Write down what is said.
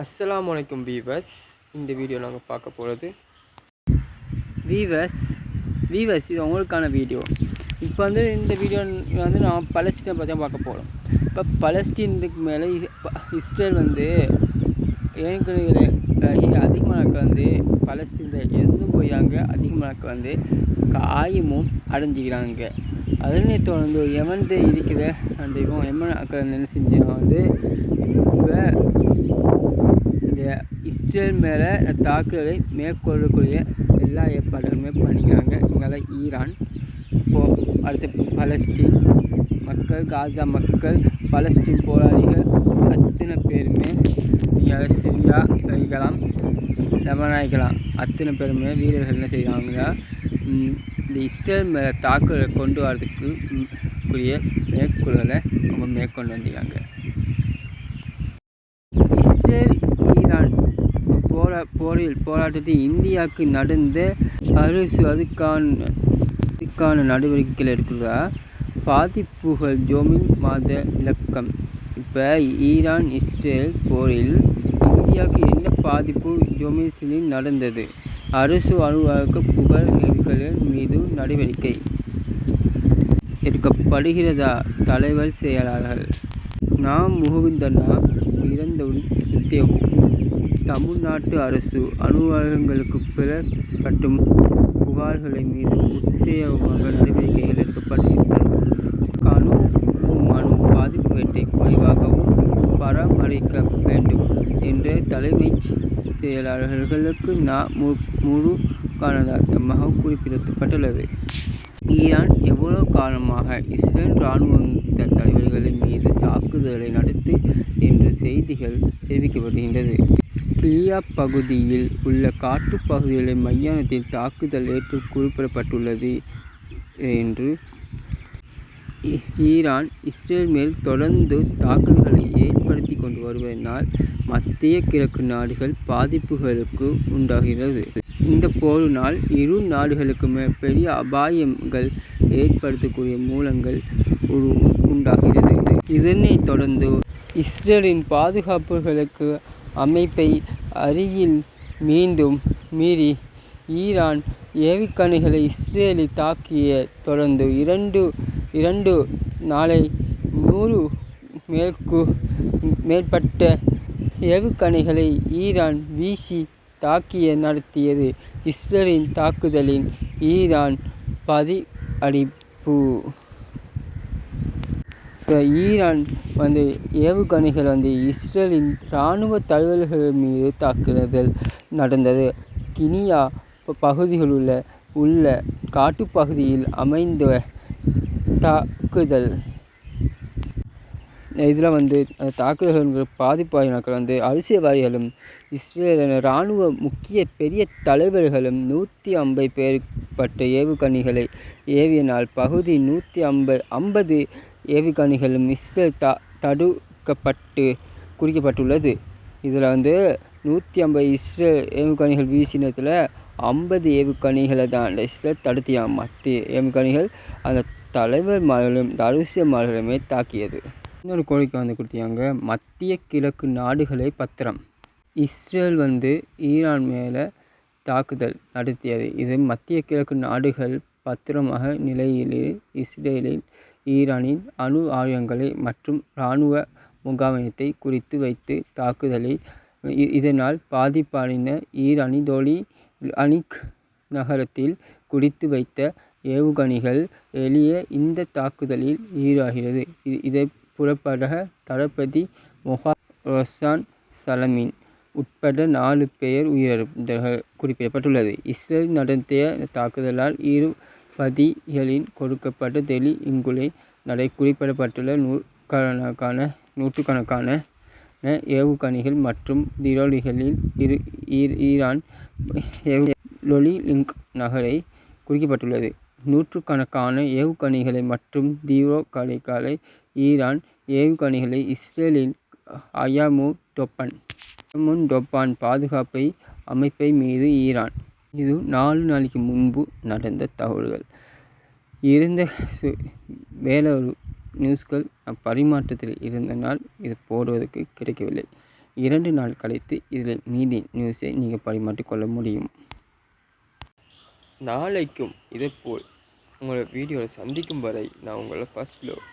அஸ்ஸலாமு அலைக்கும் வீவர்ஸ். இந்த வீடியோ நாங்கள் பார்க்க போகிறது வீவர்ஸ் இது உங்களுக்கான வீடியோ. இப்போ இந்த வீடியோ நான் பலஸ்தீனை பற்றி தான் பார்க்க போகிறோம். இப்போ பலஸ்தீனுக்கு மேலே இஸ்ரேல் ஏற்கனவே அதிகமான மக்கள் பலஸ்தீனில் இருந்து போயாங்க. அதிகமான மக்கள் காயமும் அடைஞ்சிக்கிறாங்க. அதனை தொடர்ந்து எமன் இருக்கிற அந்த எமன் மக்கள் என்ன செஞ்சாங்க, இப்போ இஸ்ரேல் மேலே தாக்குதலை மேற்கொள்ளக்கூடிய எல்லா ஏற்பாடுகளுமே பண்ணிக்கிறாங்க. இங்கே ஈரான், இப்போது அடுத்து பலஸ்தீன் மக்கள், காசா மக்கள், பலஸ்தீன் போராளிகள் அத்தனை பேருமே நீங்கள் சிரியா வைக்கலாம், லெபனாய்க்கலாம், அத்தனை பேருமே வீரர்கள் என்ன செய்கிறாங்கன்னா இந்த இஸ்ரேல் மேலே தாக்குதலை கொண்டு வரதுக்கு மேற்கொள்ளலை அவங்க மேற்கொண்டு வந்துக்கிறாங்க. இஸ்ரேல் ஈரான் போராட்டத்தில் இந்தியாவுக்கு நடந்த அதுக்கான நடவடிக்கைகள் இருக்கிறதா பாதிப்புகள் ஜோமின் மாத விளக்கம். இப்போ ஈரான் இஸ்ரேல் போரில் இந்தியாவுக்கு என்ன பாதிப்பு ஜோமின்ஸில் நடந்தது, அரசு அலுவலக புகார்களின் மீது நடவடிக்கை எடுக்கப்படுகிறதா, தலைவர் செயலாளர்கள் நாம் முகுந்தனா இறந்தவுடன் தமிழ்நாட்டு அரசு அலுவலகங்களுக்கு பெறப்படும் புகார்களின் மீது உத்தேகமாக நடவடிக்கைகள் எடுக்கப்படுகின்றது. மனு பாதிப்பு வேட்டை குறைவாகவும் பராமரிக்க வேண்டும் என்ற தலைமைச் செயலாளர்களுக்கு முழு காரணமாக குறிப்பிடப்பட்டுள்ளது. ஈரான் எவ்வளவு காலமாக இஸ்ரேல் இராணுவ தலைவர்களின் மீது தாக்குதலை நடத்து என்று செய்திகள் தெரிவிக்கப்படுகின்றது. கிலியா பகுதியில் உள்ள காட்டுப்பகுதிகளின் மையானத்தில் தாக்குதல் ஏற்று குறிப்பிடப்பட்டுள்ளது என்று ஈரான் இஸ்ரேல் மேல் தொடர்ந்து தாக்குதல்களை ஏற்படுத்தி கொண்டு வருவதனால் மத்திய கிழக்கு நாடுகள் பாதிப்புகளுக்கு உண்டாகிறது. இந்த போரினால் இரு நாடுகளுக்குமே பெரிய அபாயங்கள் ஏற்படுத்தக்கூடிய மூலங்கள் உண்டாகிறது. இதனைத் தொடர்ந்து இஸ்ரேலின் பாதுகாப்புகளுக்கு அமைப்பை அருகில் மீண்டும் மீறி ஈரான் ஏவுகணைகளை இஸ்ரேலில் தாக்கிய தொடர்ந்து இரண்டு நாளை 100 மேற்பட்ட ஏவுகணைகளை ஈரான் வீசி நடத்தியது. இஸ்ரேலின் தாக்குதலின் ஈரான் பதிலடிப்பு. ஈரான் ஏவுகணைகள் இஸ்ரேலின் இராணுவ தலைவர்கள் மீது தாக்குதல் நடந்தது. கினியா பகுதிகளில் உள்ள காட்டுப்பகுதியில் அமைந்த தாக்குதல். இதில் தாக்குதல்கள் பாதிப்பாளர்கள் அரசியல்வாதிகளும் இஸ்ரேல் இராணுவ முக்கிய பெரிய தலைவர்களும் 150 பேர்பட்ட ஏவுகணைகளை ஏவியனால் பகுதி 150 ஏவுகணைகளும் இஸ்ரேல் தடுக்கப்பட்டு குறிக்கப்பட்டுள்ளது. இதில் 150 இஸ்ரேல் ஏவுகணைகள் வீசினத்தில் 50 ஏவுகணைகளை தான் இஸ்ரேல் தடுத்தியாம். மற்ற ஏவுகணைகள் அந்த தலைவர்மார்களும் அரசியல்மார்களுமே தாக்கியது. இன்னொரு கோரிக்கை கொடுத்தாங்க, மத்திய கிழக்கு நாடுகளை பத்திரம். இஸ்ரேல் ஈரான் மேலே தாக்குதல் நடத்தியது. இது மத்திய கிழக்கு நாடுகள் பத்திரமாக நிலையில் இஸ்ரேலில் ஈரானின் அணு ஆயுதங்களை மற்றும் இராணுவ முகாமையத்தை குறித்து வைத்து தாக்குதலை இதனால் பாதிப்பான ஈரானின் டோலி அனிக் நகரத்தில் குறித்து வைத்த ஏவுகணைகள் வெளியே இந்த தாக்குதலில் ஈராகிறது. இதை புறப்பட தளபதி மொஹாசான் சலமின் உட்பட 4 பேர் உயிரிழந்ததாக குறிப்பிடப்பட்டுள்ளது. இஸ்ரேல் நடத்திய தாக்குதலால் இரு பதிகளில் கொடுக்கப்பட்ட டெலி இங்குலே குறிப்பிடப்பட்டுள்ள நூற்றுக்கணக்கான ஏவுகணைகள் மற்றும் திரோலிகளில் ஈரான் லொலிலிங்க் நகரை குறிக்கப்பட்டுள்ளது. நூற்றுக்கணக்கான ஏவுகணைகளை மற்றும் திரோலிகளை ஈரான் ஏவுகணைகளை இஸ்ரேலின் அயமுன் டோப்பான் பாதுகாப்பு அமைப்பை மீது ஈரான். இது 4 நாளைக்கு முன்பு நடந்த தகவல்கள் இருந்த வேறொரு நியூஸ்கள் பரிமாற்றத்தில் இருந்தனால் இது போடுவதற்கு கிடைக்கவில்லை. 2 நாள் கழித்து இதில் மீதி நியூஸை நீங்கள் பரிமாற்றிக்கொள்ள முடியும். நாளைக்கும் இதேபோல் உங்களை வீடியோவில் சந்திக்கும் வரை நான் உங்களை ஃபர்ஸ்ட் லவ்.